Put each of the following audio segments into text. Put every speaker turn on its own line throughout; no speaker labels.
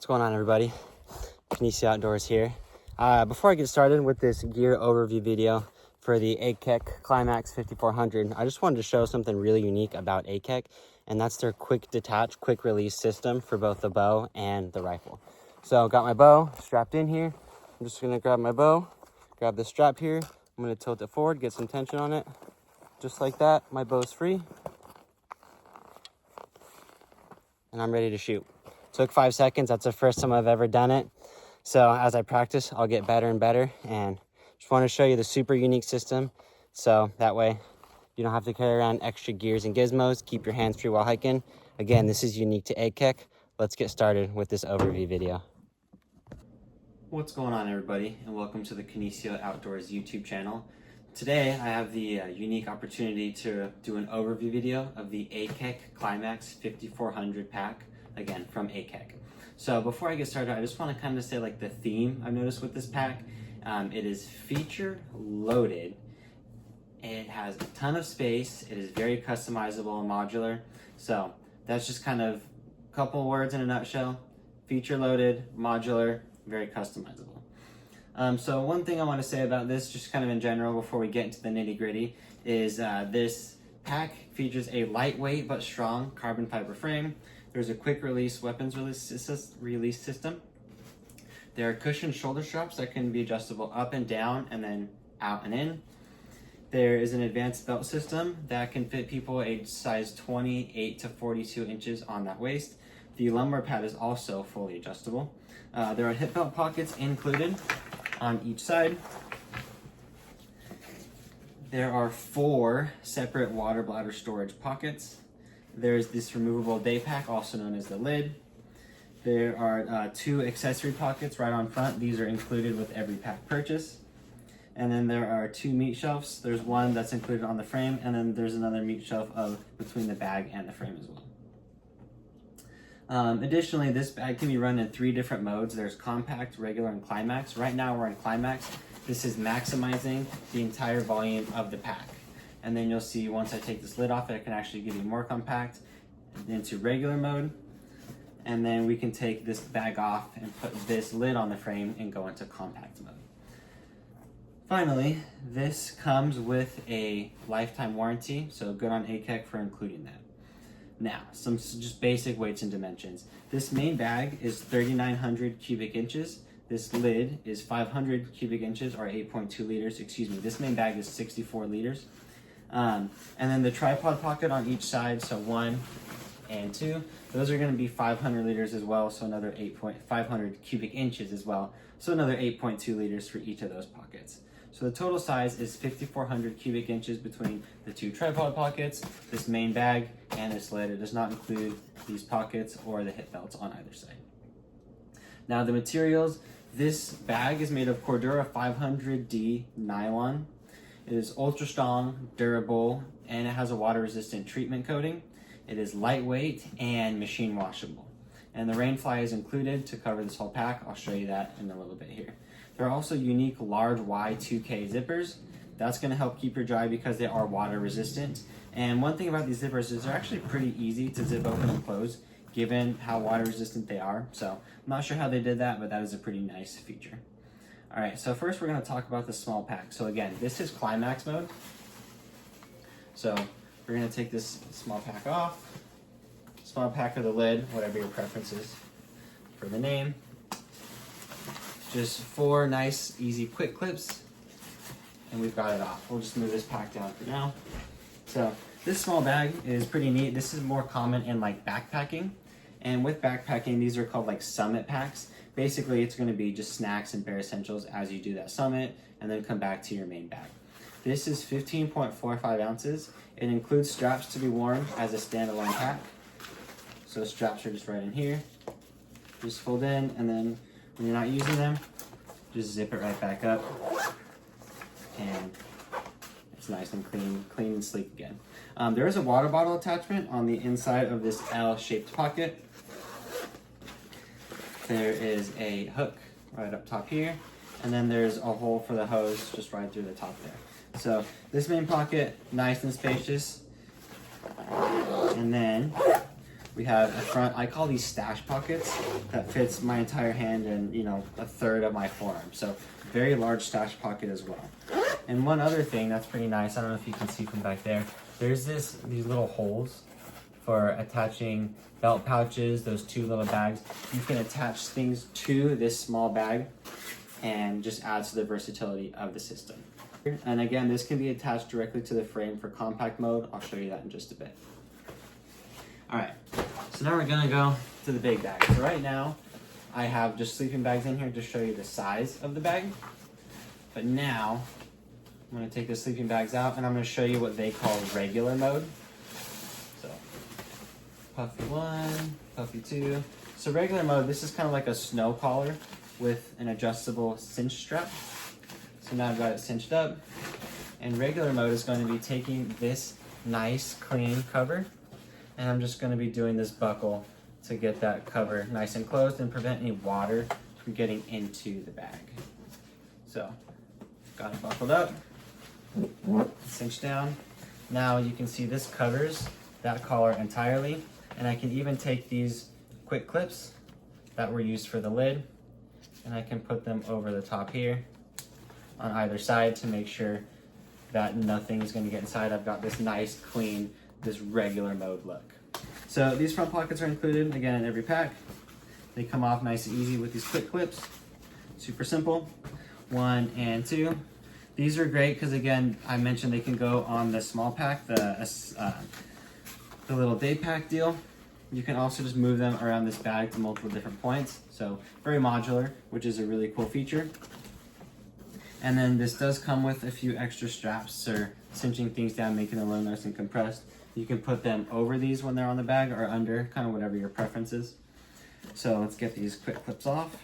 What's going on, everybody? Kinesia Outdoors here. Before I get started with this gear overview video for the AKEK Climax 5400, I just wanted to show something really unique about AKEK, and that's their quick detach, quick release system for both the bow and the rifle. So got my bow strapped in here. I'm just gonna grab my bow, grab the strap here. I'm gonna tilt it forward, get some tension on it. Just like that, my bow's free. And I'm ready to shoot. Took 5 seconds. That's the first time I've ever done it. So as I practice, I'll get better and better. And just want to show you the super unique system. So that way you don't have to carry around extra gears and gizmos. Keep your hands free while hiking. Again, this is unique to AKEK. Let's get started with this overview video. What's going on, everybody? And welcome to the Kinesia Outdoors YouTube channel. Today, I have the unique opportunity to do an overview video of the AKEK Climax 5400 pack. Again, from AKEK. So before I get started, I just want to kind of say like the theme I've noticed with this pack. It is feature loaded. It has a ton of space. It is very customizable and modular. So that's just kind of a couple words in a nutshell. Feature loaded, modular, very customizable. So one thing I want to say about this, just kind of in general before we get into the nitty gritty, is this pack features a lightweight but strong carbon fiber frame. There's a quick release weapons release system. There are cushioned shoulder straps that can be adjustable up and down and then out and in. There is an advanced belt system that can fit people age size 28 to 42 inches on that waist. The lumbar pad is also fully adjustable. There are hip belt pockets included on each side. There are 4 separate water bladder storage pockets. There's this removable day pack, also known as the lid. There are 2 accessory pockets right on front. These are included with every pack purchase. And then there are 2 meat shelves. There's one that's included on the frame, and then there's another meat shelf between the bag and the frame as well. Additionally, this bag can be run in 3 different modes. There's compact, regular, and climax. Right now we're in climax. This is maximizing the entire volume of the pack. And then you'll see once I take this lid off, it can actually give you more compact into regular mode. And then we can take this bag off and put this lid on the frame and go into compact mode. Finally, this comes with a lifetime warranty, so good on AKEK for including that. Now, some just basic weights and dimensions. This main bag is 3,900 cubic inches. This lid is 500 cubic inches, or 8.2 liters. Excuse me, this main bag is 64 liters. And then the tripod pocket on each side, so 1 and 2, those are going to be 500 liters as well, so another 500 cubic inches as well, so another 8.2 liters for each of those pockets. So the total size is 5,400 cubic inches between the 2 tripod pockets, this main bag, and this lid. It does not include these pockets or the hip belts on either side. Now the materials, this bag is made of Cordura 500D nylon. It is ultra strong, durable, and it has a water-resistant treatment coating. It is lightweight and machine washable. And the rain fly is included to cover this whole pack. I'll show you that in a little bit here. There are also unique large Y2K zippers. That's going to help keep your dry because they are water-resistant. And one thing about these zippers is they're actually pretty easy to zip open and close, given how water-resistant they are. So I'm not sure how they did that, but that is a pretty nice feature. All right, so first we're going to talk about the small pack. So again, this is climax mode. So we're going to take this small pack off. Small pack or the lid, whatever your preference is for the name. Just 4 nice, easy, quick clips, and we've got it off. We'll just move this pack down for now. So this small bag is pretty neat. This is more common in like backpacking. And with backpacking, these are called like summit packs. Basically, it's going to be just snacks and bare essentials as you do that summit, and then come back to your main bag. This is 15.45 ounces. It includes straps to be worn as a standalone pack. So straps are just right in here. Just fold in, and then when you're not using them, just zip it right back up. And it's nice and clean and sleek again. There is a water bottle attachment on the inside of this L-shaped pocket. There is a hook right up top here, and then there's a hole for the hose just right through the top there. So this main pocket, nice and spacious. And then We have a front, I call these stash pockets, that fits my entire hand and, you know, a third of my forearm. So very large stash pocket as well. And one other thing that's pretty nice, I don't know if you can see from back there, there's these little holes for attaching belt pouches, those two little bags. You can attach things to this small bag and just adds to the versatility of the system. And again, this can be attached directly to the frame for compact mode. I'll show you that in just a bit. All right, so now we're gonna go to the big bag. So right now, I have just sleeping bags in here to show you the size of the bag. But now, I'm gonna take the sleeping bags out and I'm gonna show you what they call regular mode. So, puffy 1, puffy 2. So regular mode, this is kind of like a snow collar with an adjustable cinch strap. So now I've got it cinched up. And regular mode is going to be taking this nice clean cover, and I'm just going to be doing this buckle to get that cover nice and closed and prevent any water from getting into the bag. So, got it buckled up, cinched down. Now you can see this covers that collar entirely, and I can even take these quick clips that were used for the lid, and I can put them over the top here on either side to make sure that nothing's going to get inside. I've got this nice, clean, this regular mode look. So these front pockets are included, again, in every pack. They come off nice and easy with these quick clips. Super simple. 1 and 2. These are great because, again, I mentioned they can go on the small pack, the little day pack deal. You can also just move them around this bag to multiple different points. So very modular, which is a really cool feature. And then this does come with a few extra straps for cinching things down, making them a little nice and compressed. You can put them over these when they're on the bag or under, kind of whatever your preference is. So let's get these quick clips off.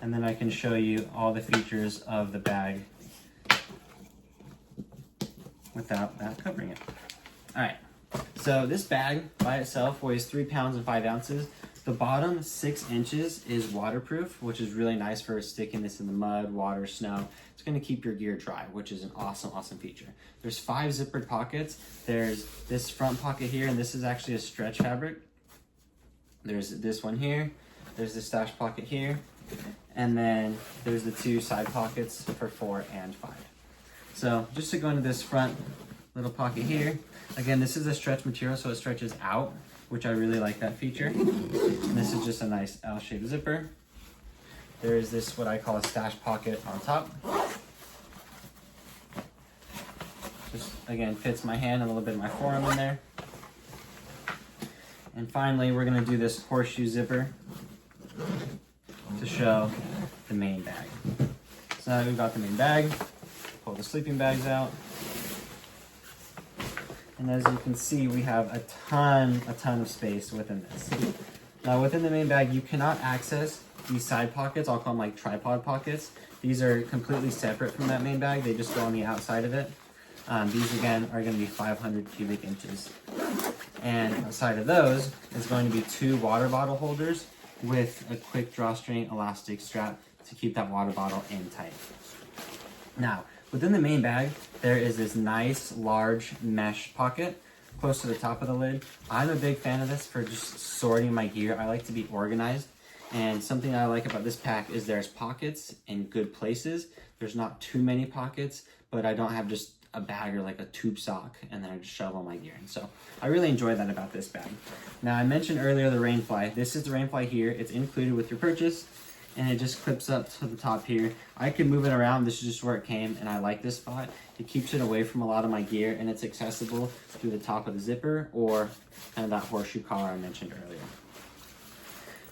And then I can show you all the features of the bag without that covering it. All right, so this bag by itself weighs 3 pounds and 5 ounces. The bottom 6 inches is waterproof, which is really nice for sticking this in the mud, water, snow. It's gonna keep your gear dry, which is an awesome, awesome feature. There's 5 zippered pockets. There's this front pocket here, and this is actually a stretch fabric. There's this one here. There's the stash pocket here. And then there's the 2 side pockets for 4 and 5. So just to go into this front little pocket here, again, this is a stretch material, so it stretches out, which I really like that feature. And this is just a nice L-shaped zipper. There is this, what I call a stash pocket on top. Just, again, fits my hand, a little bit of my forearm in there. And finally, we're gonna do this horseshoe zipper to show the main bag. So now we've got the main bag, pull the sleeping bags out. And as you can see, we have a ton of space within this. Now within the main bag, you cannot access these side pockets. I'll call them like tripod pockets. These are completely separate from that main bag. They just go on the outside of it. These again are gonna be 500 cubic inches. And outside of those is going to be 2 water bottle holders with a quick drawstring elastic strap to keep that water bottle in tight. Now, within the main bag, there is this nice large mesh pocket close to the top of the lid. I'm a big fan of this for just sorting my gear. I like to be organized. And something I like about this pack is there's pockets in good places. There's not too many pockets, but I don't have just a bag or like a tube sock and then I just shove all my gear in. So I really enjoy that about this bag. Now I mentioned earlier the rainfly. This is the rainfly here. It's included with your purchase and it just clips up to the top here. I can move it around. This is just where it came and I like this spot. It keeps it away from a lot of my gear and it's accessible through the top of the zipper or kind of that horseshoe collar I mentioned earlier.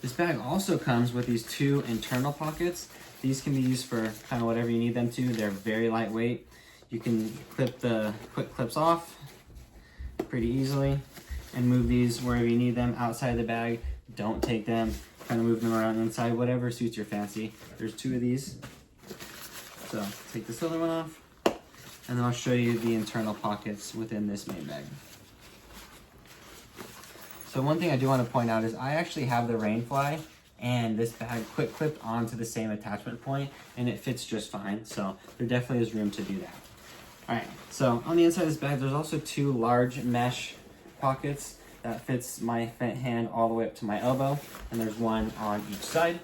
This bag also comes with these 2 internal pockets. These can be used for kind of whatever you need them to. They're very lightweight. You can clip the quick clips off pretty easily and move these wherever you need them outside the bag. Don't take them, kind of move them around inside, whatever suits your fancy. There's 2 of these. So take this other one off and then I'll show you the internal pockets within this main bag. So one thing I do want to point out is I actually have the rainfly and this bag quick clipped onto the same attachment point and it fits just fine. So there definitely is room to do that. All right, so on the inside of this bag, there's also 2 large mesh pockets that fits my hand all the way up to my elbow, and there's one on each side.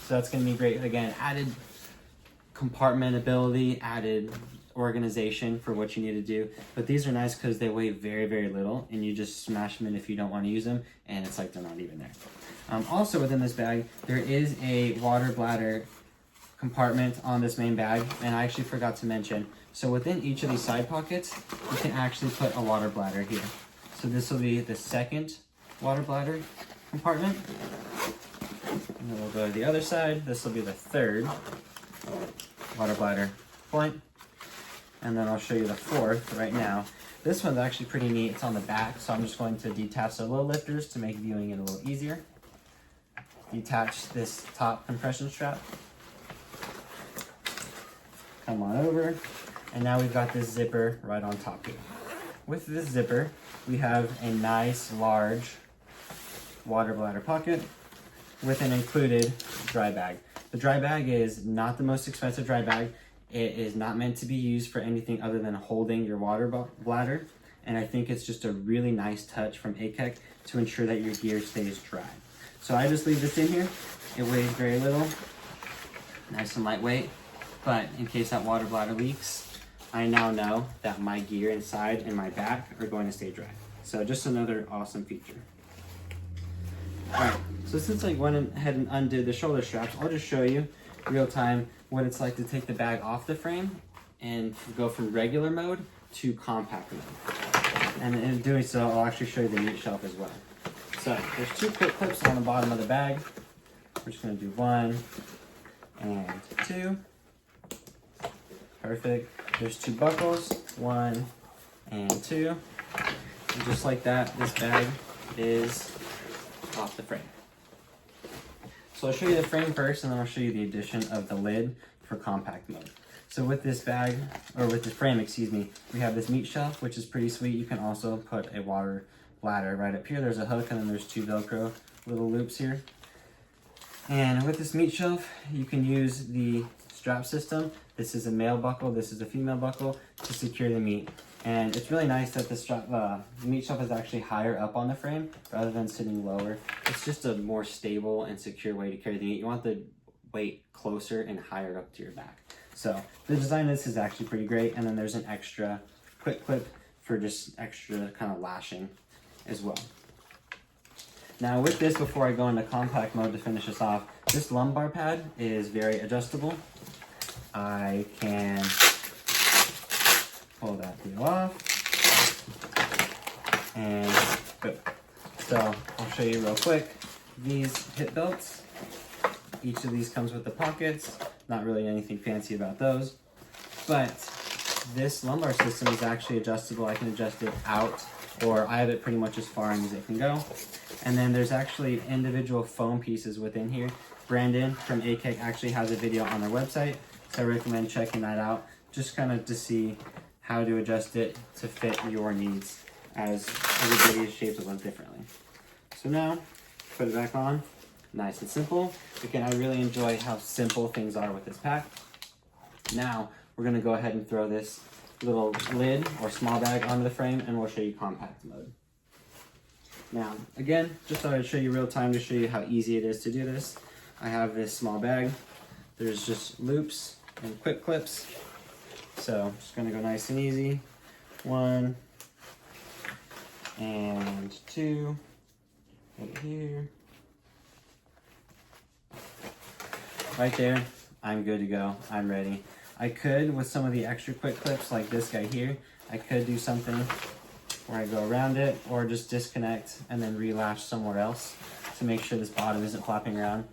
So that's gonna be great. Again, added compartmentability, added organization for what you need to do. But these are nice because they weigh very, very little, and you just smash them in if you don't want to use them, and it's like they're not even there. Also within this bag, there is a water bladder compartment on this main bag, and I actually forgot to mention, so within each of these side pockets, you can actually put a water bladder here. So this will be the second water bladder compartment. And then we'll go to the other side. This will be the third water bladder point. And then I'll show you the fourth right now. This one's actually pretty neat. It's on the back, so I'm just going to detach the low lifters to make viewing it a little easier. Detach this top compression strap. Come on over. And now we've got this zipper right on top here. With this zipper, we have a nice large water bladder pocket with an included dry bag. The dry bag is not the most expensive dry bag. It is not meant to be used for anything other than holding your water bladder. And I think it's just a really nice touch from AKEK to ensure that your gear stays dry. So I just leave this in here. It weighs very little, nice and lightweight. But in case that water bladder leaks, I now know that my gear inside and my back are going to stay dry. So just another awesome feature. All right, so since I went ahead and undid the shoulder straps, I'll just show you real time what it's like to take the bag off the frame and go from regular mode to compact mode. And in doing so, I'll actually show you the meat shelf as well. So there's 2 quick clips on the bottom of the bag. We're just gonna do 1 and 2. Perfect. There's 2 buckles, 1 and 2. And just like that, this bag is off the frame. So I'll show you the frame first, and then I'll show you the addition of the lid for compact mode. So with this bag, or with the frame, excuse me, we have this meat shelf, which is pretty sweet. You can also put a water bladder right up here. There's a hook, and then there's 2 Velcro little loops here. And with this meat shelf, you can use the strap system. This is a male buckle, this is a female buckle to secure the meat. And it's really nice that the meat shelf is actually higher up on the frame rather than sitting lower. It's just a more stable and secure way to carry the meat. You want the weight closer and higher up to your back. So the design of this is actually pretty great. And then there's an extra quick clip for just extra kind of lashing as well. Now with this, before I go into compact mode to finish this off, this lumbar pad is very adjustable. I can pull that deal off and good. So I'll show you real quick. These hip belts, each of these comes with the pockets. Not really anything fancy about those, but this lumbar system is actually adjustable. I can adjust it out, or I have it pretty much as far in as it can go. And then there's actually individual foam pieces within here. Brandon from AKEK actually has a video on their website, so I recommend checking that out, just kind of to see how to adjust it to fit your needs, as everybody is shaped a little differently. So now, put it back on, nice and simple. Again, I really enjoy how simple things are with this pack. Now, we're gonna go ahead and throw this little lid or small bag onto the frame, and we'll show you compact mode. Now, again, just thought I'd show you real time to show you how easy it is to do this. I have this small bag. There's just loops and quick clips. So I'm just gonna go nice and easy. 1 and 2, right here. Right there, I'm good to go, I'm ready. I could, with some of the extra quick clips like this guy here, I could do something where I go around it or just disconnect and then relash somewhere else to make sure this bottom isn't flopping around.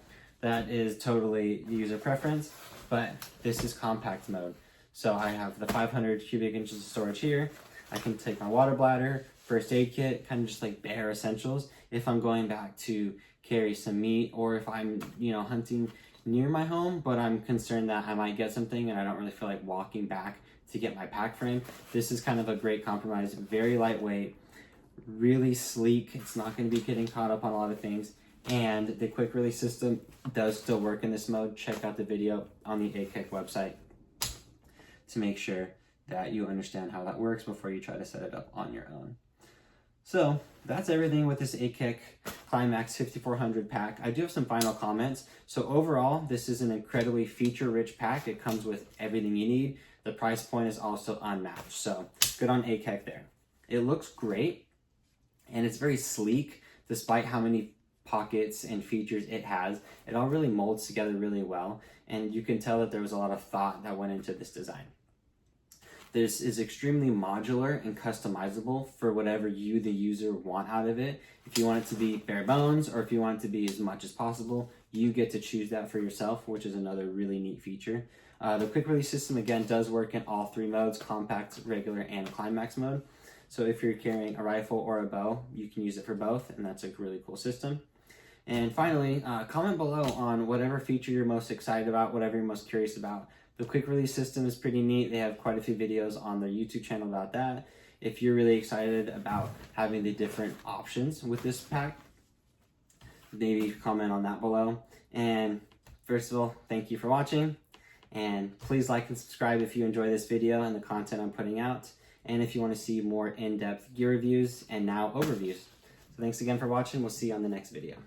That is totally user preference, but this is compact mode. So I have the 500 cubic inches of storage here. I can take my water bladder, first aid kit, kind of just like bare essentials if I'm going back to carry some meat, or if I'm, hunting near my home, but I'm concerned that I might get something and I don't really feel like walking back to get my pack frame. This is kind of a great compromise, very lightweight, really sleek. It's not going to be getting caught up on a lot of things. And the quick release system does still work in this mode. Check out the video on the AKEK website to make sure that you understand how that works before you try to set it up on your own. So that's everything with this AKEK Climax 5400 pack. I do have some final comments. So overall, this is an incredibly feature-rich pack. It comes with everything you need. The price point is also unmatched. So good on AKEK there. It looks great, and it's very sleek despite how many pockets and features it has. It all really molds together really well, and you can tell that there was a lot of thought that went into this design. This is extremely modular and customizable for whatever you, the user, want out of it. If you want it to be bare bones or if you want it to be as much as possible, you get to choose that for yourself, which is another really neat feature. The quick release system, again, does work in all three modes: compact, regular, and climax mode. So if you're carrying a rifle or a bow, you can use it for both, and that's a really cool system. And finally, comment below on whatever feature you're most excited about, whatever you're most curious about. The quick release system is pretty neat. They have quite a few videos on their YouTube channel about that. If you're really excited about having the different options with this pack, maybe comment on that below. And first of all, thank you for watching. And please like and subscribe if you enjoy this video and the content I'm putting out. And if you want to see more in-depth gear reviews and now overviews. So thanks again for watching. We'll see you on the next video.